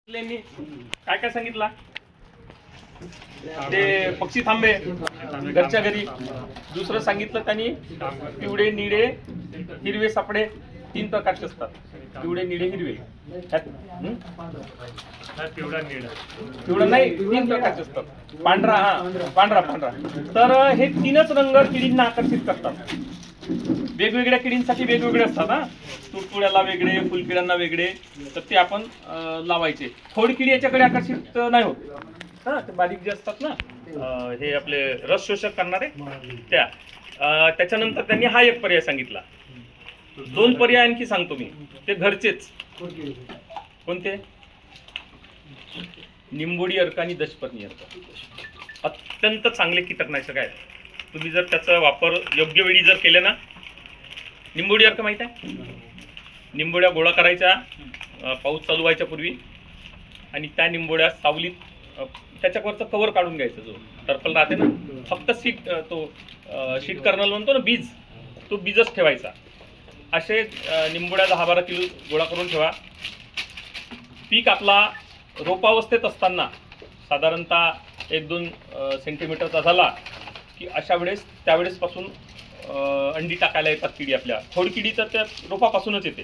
काय काय सांगितलं ते पक्षी थांबे घरच्या घरी. दुसरं सांगितलं त्यांनी पिवळे निळे हिरवे सापडे 3 प्रकारचे असतात. पिवळे निळे हिरवे पिवळा नाही 3 प्रकारचे असतात. पांढरा पांढरा पांढरा. तर हे 3च रंग किडींना आकर्षित करतात. वेगवेगळ्या किडींसाठी वेगवेगळे असतात हा. तुडतुड्याला वेगळे, फुलकिड्यांना वेगळे. तर ते आपण लावायचे. खोडकिडी याच्याकडे आकर्षित नाही होत हा. ते बारीक जे असतात ना हे आपले रस शोषक करणारे त्या. त्याच्यानंतर त्यांनी हा एक पर्याय सांगितला. 2 पर्याय आणखी सांगतो मी, ते घरचेच. कोणते? निंबोडी अर्क आणि दशपर्णी अर्क अत्यंत चांगले कीटकनाशक आहेत. तुम्ही जर त्याचा वापर योग्य वेळी जर केले ना. निंबोडी अर्क माहित आहे? निंबोड्या गोळा करायच्या पाऊस चालू व्हायच्या पूर्वी, आणि त्या निंबोड्या सावलीत त्याच्यावरचं कवर काढून घ्यायचं, जो टर्पल राहते ना, फक्त शीट कर्नल म्हणतो ना, बीज, तो बीजच ठेवायचा. असे निंबोड्या 10-12 किलो गोळा करून ठेवा. पीक आपला रोपावस्थेत असताना साधारणतः 1-2 सेंटीमीटरचा झाला की अशा वेळेस त्यावेळेसपासून अंडी टाकायला येतात किडी. आपल्या खोडकिडी तर त्या रोपापासूनच येते.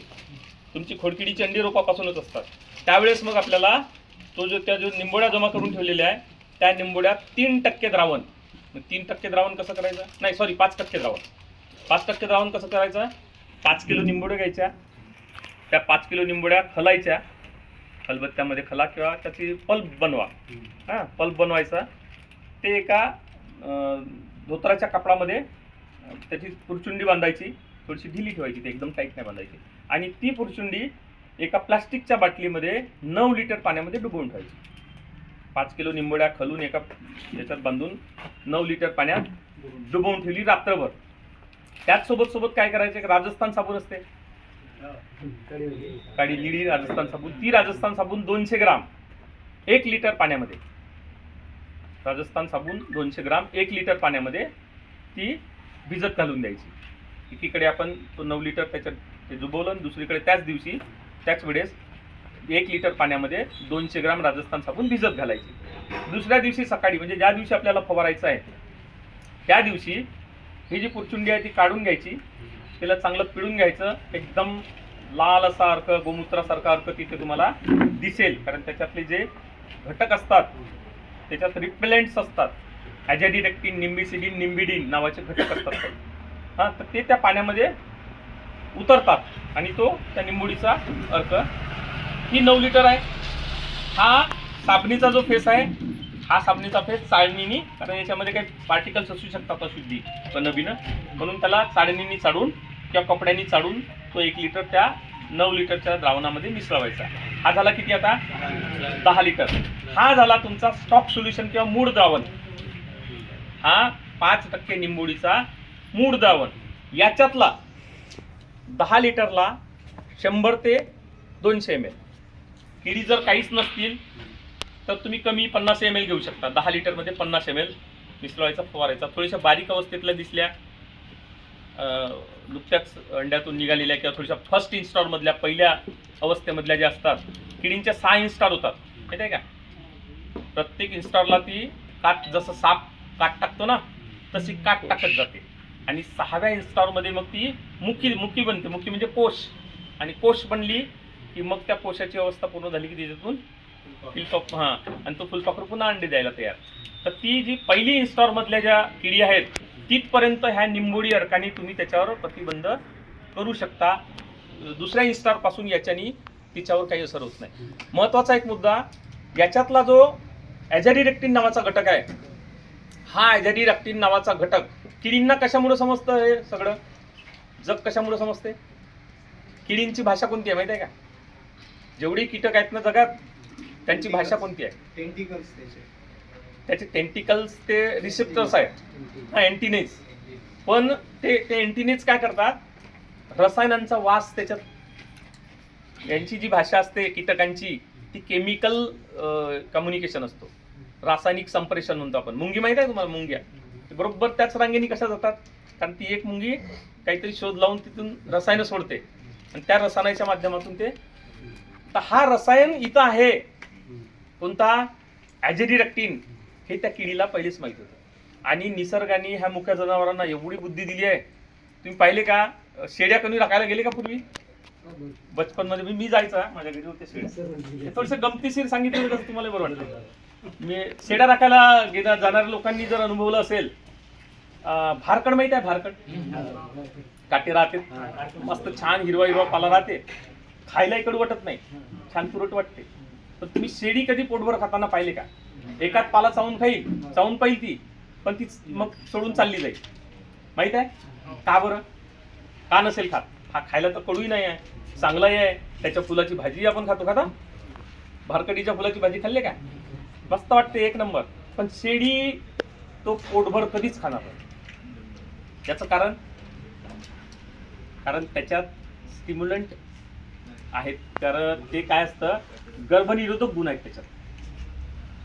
तुमची खोडकिडीची अंडी रोपापासूनच असतात. त्यावेळेस मग आपल्याला तो त्या निंबोड्या जमा करून ठेवलेल्या आहे त्या निंबोड्या 3% द्रावण. मग 3% द्रावण कसं करायचं? नाही सॉरी 5% द्रावण. 5% द्रावण कसं करायचं? 5 किलो निंबोड्या घ्यायच्या. त्या 5 किलो निंबोड्या खलायच्या. खलबत्त्यामध्ये खला किंवा त्याची पल्प बनवा. हां, पल्प बनवायचा. ते एका धोत्राच्या कपडामध्ये त्याची पुरचुंडी बांधायची. थोडीशी ढिली ठेवायची, ते एकदम टाईट नाही बांधायची. आणि ती पुरचुंडी एका प्लास्टिकच्या बाटलीमध्ये 9 लिटर पाण्यामध्ये डुबवून ठेवायची. 5 किलो निंबोड्या खलून एका याच्यात बांधून 9 लिटर पाण्यात डुबवून ठेवली रात्रभर. त्याच सोबत काय करायचं? राजस्थान साबून असते, काळी निळी राजस्थान साबून. ती राजस्थान साबून 200 ग्राम 1 लिटर पाण्यामध्ये. राजस्थान साबून 200 ग्राम 1 लिटर पाण्यामध्ये ती भिजत घालून द्यायची. एकीकडे आपण तो 9 लिटर त्याच्यात ते डुबवलं, आणि दुसरीकडे त्याच दिवशी त्याच वेळेस 1 लिटर पाण्यामध्ये 200 ग्राम राजस्थान साबून भिजत घालायची. दुसऱ्या दिवशी सकाळी, म्हणजे ज्या दिवशी आपल्याला फवारायचं आहे त्या दिवशी ही जी पुरचुंडी आहे ती काढून घ्यायची. तिला चांगलं पिळून घ्यायचं. एकदम लाल असा अर्क, गोमूत्रासारखा अर्क तिथे तुम्हाला दिसेल. कारण त्याच्यातले जे घटक असतात त्याच्यात रिपेलेंट्स असतात. ॲझॅडिरेक्टिन, निम्बिसिडिन, निम्बिडिन नावाचे घटक असतात हां. तर ते त्या पाण्यामध्ये उतरतात आणि तो त्या निंबोडीचा अर्क. ही 9 लिटर आहे. हा साबणीचा जो फेस आहे, हा साबणीचा फेस चाळणीनी, कारण याच्यामध्ये काही पार्टिकल्स असू शकतात अशुद्धी कणबिनं, म्हणून त्याला चाळणीनी चाळून किंवा कपड्यांनी चाळून तो 1 लिटर त्या 9 लिटरच्या द्रावणामध्ये मिसळवायचा. हा झाला किती आता? 10 लिटर. हा झाला तुमचा स्टॉक सोल्युशन किंवा मूळ द्रावण. हा 5% निंबोडीचा मूळ द्रावण. याच्यातला 10 लिटरला 100 ते 200 ml. किडी जर काहीच नसतील तर तुम्ही कमी 50 ml घेऊ शकता. 10 लिटरमध्ये 50 ml मिसळवायचा, फवारायचा. थोड्याशा बारीक अवस्थेतल्या दिसल्या, नुकत्याच अंड्यातून निघालेल्या किंवा थोड्याशा फर्स्ट इन्स्टॉलमधल्या पहिल्या अवस्थेमधल्या ज्या असतात, किडींच्या 6 इन्स्टॉल होतात माहिती आहे का? प्रत्येक इन्स्टॉलला ती काट, जसं साप काट टाकतो ना तशी काट टाकत जाते. आणि 6व्या इन्स्टॉलमध्ये मग ती मुकी बनते. मुकी म्हणजे कोश. आणि कोश बनली की मग त्या कोशाची अवस्था पूर्ण झाली की त्याच्यातून फुलपाखरू, आणि तो फुलपाखरू पुन्हा अंडे द्यायला तयार. तर ती जी पहिली इन्स्टॉलमधल्या ज्या किडी आहेत तिथपर्यंत ह्या निंबोडी अर्काने तुम्ही त्याच्यावर प्रतिबंध करू शकता. दुसऱ्या इन्स्टॉलपासून याच्यानी तिच्यावर काही असर होत नाही. महत्त्वाचा एक मुद्दा, याच्यातला जो ॲझॅडिरेक्टिन नावाचा घटक आहे, हा ॲझॅडिरेक्टिन नावाचा घटक किडींना कशामुळे समजतं? हे सगळं जग कशामुळे समजते? किडींची भाषा कोणती आहे माहिती आहे का? जेवढी कीटक आहेत ना जगात, त्यांची भाषा कोणती आहे? त्याचे टेंटिकल्स ते रिसेप्टर्स आहेत, हा अँटिनेज. पण ते अँटिनेज काय करतात? रसायनांचा वास त्याच्यात. यांची जी भाषा असते कीटकांची ती केमिकल कम्युनिकेशन असतो, रासायनिक संप्रेषण म्हणतो आपण. मुंगी माहिती आहे तुम्हाला? मुंग्या बरोबर त्याच रांगेने कशा जातात? कारण ती एक मुंगी काहीतरी शोध लावून तिथून रसायनं सोडते, आणि त्या रसायनाच्या माध्यमातून ते. तर हा रसायन इथं आहे कोणता? ॲजेडिरॅक्टिन. हे त्या किडीला पहिलेच माहित होतं. आणि निसर्गाने ह्या मुक्या जनावरांना एवढी बुद्धी दिली आहे. तुम्ही पाहिले का शेड्या कमी राखायला गेले का पूर्वी? बचपन मध्ये मी जायचा, माझ्या घरी होते शेड्या. थोडंसं गमतीशीर सांगितलं तर तुम्हाला बरं वाटतं. मी शेड्या राखायला जाणाऱ्या लोकांनी जर अनुभवलं असेल, भारकड माहिती आहे? भारकड काटे राहते, मस्त छान हिरवा हिरवा पाला राहते, खायलाही कडू वाटत नाही, छान तुरट वाटते. तर तुम्ही शेडी कधी पोटभर खाताना पाहिले का? एकाच पाला चावून पाहिल ती, पण ती मग सोडून चालली जाईल. माहित आहे का बरं? का नसेल खात? हा खायला तर कडूही नाही आहे, चांगलाही आहे. त्याच्या फुलाची भाजी आपण खाता. भारकडीच्या फुलाची भाजी खाल्ले का? मस्त वाटते, एक नंबर. पण शेडी तो पोटभर कधीच खाणार नाही. याचं कारण त्याच्यात स्टिम्युलंट आहेत. कारण ते काय असतं, गर्भनिरोधक गुण आहेत त्याच्यात.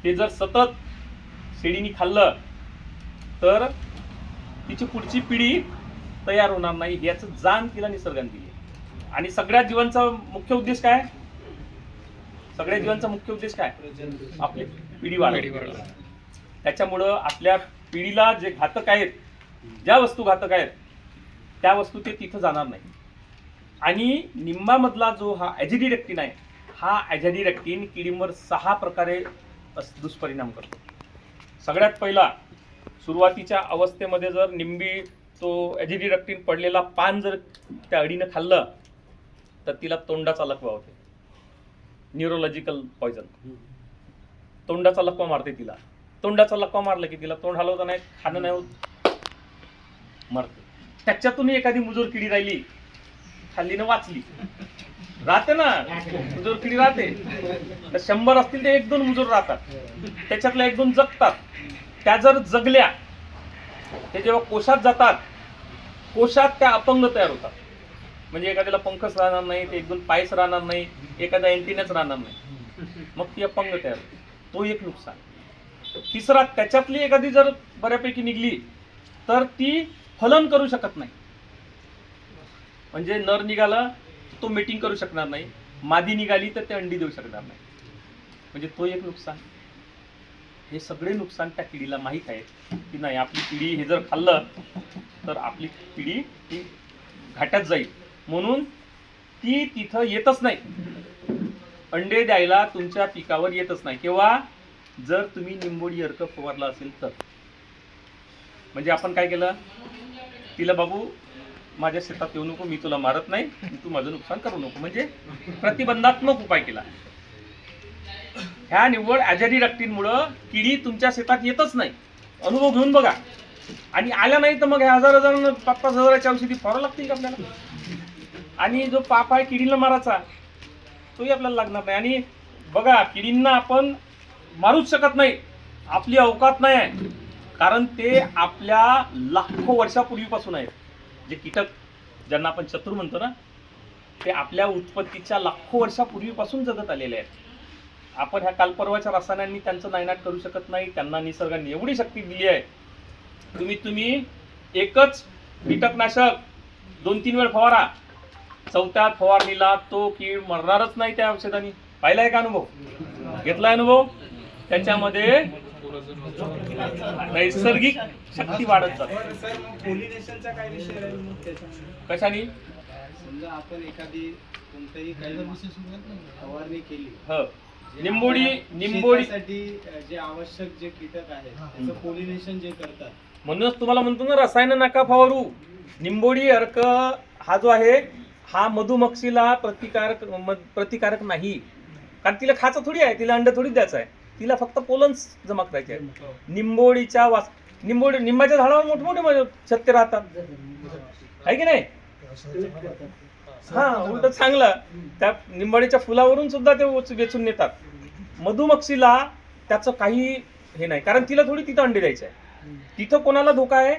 ते जर सतत शेळीनी खाल्लं तर तिची पुढची पिढी तयार होणार नाही. याचं जाण तिला निसर्गाने दिली. आणि सगळ्या जीवांचा मुख्य उद्देश काय? आपली पिढी वाढवणे. त्याच्यामुळं आपल्या पिढीला जे घातक आहेत, ज्या वस्तू घातक आहेत, त्या वस्तू ते तिथं जाणार नाही. आणि निंबामधला जो हा ॲजेडिरॅक्टिन आहे, हा ॲजेडिरॅक्टिन किडींवर 6 प्रकारे दुष्परिणाम करतो. सगळ्यात पहिला, सुरुवातीच्या अवस्थेमध्ये जर निंबी तो ॲजेडिरॅक्टिन पडलेला पान जर त्या अळीनं खाल्लं तर तिला तोंडाचा लकवा होते. Neurological poison. तोंडाचा लकवा मारते तिला. तोंडाचा लकवा मारला की तिला तोंड हलवता नाही, खाणं नाही होत, मरते. त्याच्यातून एखादी मुजोर किडी राहिली, खाल्ली ना वाचली, राहते ना, मुजोर किडी राहते. तर 100 असतील ते 1-2 मुजोर राहतात. त्याच्यातल्या 1-2 जगतात. त्या जर जगल्या, ते जेव्हा कोशात जातात, कोशात त्या अपंग तयार होतात. म्हणजे एखाद्याला पंखच राहणार नाही, ते 1-2 पायच राहणार नाही, एखादा अँटिनाच राहणार नाही, मग ती अपंग तयार होते. तो एक नुकसान. तिसरा, त्याच्यातली एखादी जर बऱ्यापैकी निघली तर ती फलन करू शकत नाही. म्हणजे नर निघाला तो मीटिंग करू शकणार नाही, मादी निघाली तर ते अंडी देऊ शकणार नाही. म्हणजे तो एक नुकसान. हे सगळे नुकसान त्या किडीला माहीत आहे की नाही, आपली पिढी हे जर खाल्लं तर आपली पिढी ती घाट्यात जाईल. म्हणून ती तिथं येतच नाही, अंडे द्यायला तुमच्या पिकावर येतच नाही. केव्हा? जर तुम्ही निंबोडी अर्क फवारला असेल तर. म्हणजे आपण काय केलं, तिला बाबू माझ्या शेतात येऊ नको, मी तुला मारत नाही, तू माझं नुकसान करू नको, म्हणजे प्रतिबंधात्मक उपाय केला. ह्या निव्वळ ॲजेडिरॅक्टिनमुळं किडी तुमच्या शेतात येतच नाही. अनुभव घेऊन बघा. आणि आल्या नाही तर मग ह्या 1000 5-5 हजाराच्या औषधी फवारावं लागतील का आपल्याला? आणि जो पाप आहे किडीला मारायचा, तोही आपल्याला लागणार नाही. आणि बघा, किडींना आपण मारूच शकत नाही, आपली अवकात नाही आहे. कारण ते आपल्या लाखो वर्षापूर्वीपासून आहेत. जे कीटक ज्यांना आपण चतुर म्हणतो ना, ते आपल्या उत्पत्तीच्या लाखो वर्षापूर्वीपासून जगत आलेले आहेत. आपण ह्या कालपर्वाच्या रसायनांनी त्यांचं नायनाट करू शकत नाही. त्यांना निसर्गाने एवढी शक्ती दिली आहे. तुम्ही एकच कीटकनाशक 2-3 वेळ फवारा, 4थ्या फवारणीला तो कीड मरणारच नाही त्या औषधाने. पाहिलाय का अनुभव? घेतलाय अनुभव? त्याच्यामध्ये नैसर्गिक शक्ती वाढत जाते. पॉलिनेशनचा काय विषय राहील मग त्याच्यामध्ये? कशाने? समजा आपण एखादी कोणत्याही फवारणी केली, निंबोडीसाठी जे आवश्यक जे कीटक आहेत त्याचं पॉलिनेशन जे करतात. म्हणूनच तुम्हाला म्हणतो ना, रसायन नका फवारू. निंबोडी अर्क हा जो आहे, हा मधुमक्षीला प्रतिकारक नाही. कारण तिला खायचं थोडी आहे, तिला अंड थोडी द्यायचं आहे, तिला फक्त पोलन्स जमा करायचे आहे. निंबाच्या झाडावर मोठमोठे छत्ते राहतात, आहे की नाही? हा, उलट चांगलं. त्या निंबाडीच्या फुलावरून सुद्धा ते वेचून नेतात. मधुमक्षीला त्याचं काही हे नाही, कारण तिला थोडी तिथं अंडे द्यायचे आहे. तिथं कोणाला धोका आहे?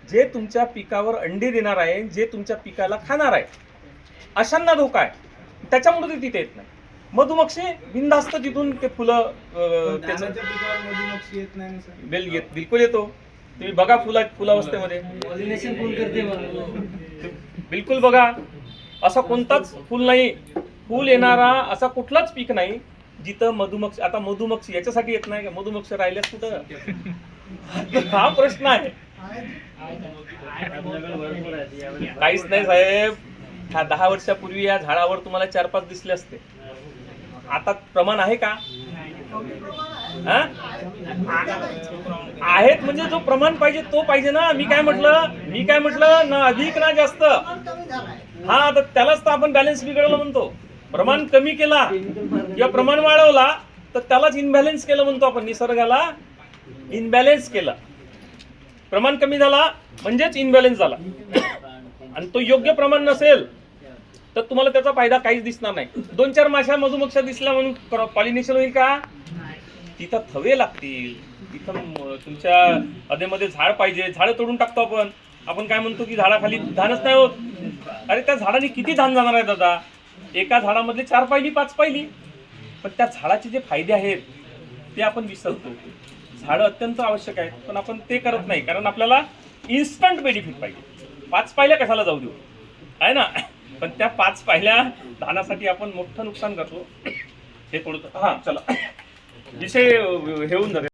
जे तुमच्या पिकावर अंडे देणार आहे, जे तुमच्या पिकाला खाणार आहे, अशांना धोका आहे. त्याच्यामुळे ते तिथे येत नाही. मधुमक्षी बिनधास्त तिथून ते फुलं मधुमक्षी येत नाही. बिलकुल येतो. तुम्ही बघा फुलावस्थेमध्ये बिलकुल बघा, असा कोणताच फुल नाही, फुल येणारा असा कुठलाच पीक नाही जिथं मधुमक्षी, आता मधुमक्षी याच्यासाठी येत नाही का, मधुमक्षी राहिल्यास कुठं? हा प्रश्न आहे. काहीच नाही साहेब, 10 वर्षापूर्वी या झाडावर तुम्हाला 4-5 दिसले असते. आता प्रमाण आहे का? हा? आहेत म्हणजे जो प्रमाण पाहिजे तो पाहिजे ना. मी काय म्हटलं ना, अधिक ना जास्त. हा, तर त्यालाच तर आपण बॅलन्स बिघडवलं म्हणतो. प्रमाण कमी केला किंवा प्रमाण वाढवला तर त्यालाच इनबॅलन्स केलं म्हणतो आपण. निसर्गाला इनबॅलन्स केलं. प्रमाण कमी झाला म्हणजेच इनबॅलन्स झाला. आणि तो योग्य प्रमाण नसेल तर तुम्हाला त्याचा फायदा काहीच दिसणार नाही. 2-4 माशा मधुमक्षा दिसल्या म्हणून पॉलिनेशन होईल का? तिथं थवे लागतील, तिथं तुमच्या अधेमध्ये झाड पाहिजे. झाडं तोडून टाकतो आपण काय म्हणतो की झाडाखाली धानच नाही होत. अरे त्या झाडाने किती धान जाणार आहे दादा? एका झाडामधले 4 पायली 5 पायली. पण त्या झाडाचे जे फायदे आहेत ते आपण विसरतो. झाडं अत्यंत आवश्यक आहेत पण आपण ते करत नाही, कारण आपल्याला इन्स्टंट बेनिफिट पाहिजे. 5 पायल्या कशाला जाऊ देऊ, आहे ना? पण त्या 5 पायल्या धानासाठी आपण मोठं नुकसान करतो. हे थोडं, हा चला विषय हे होऊन जाते.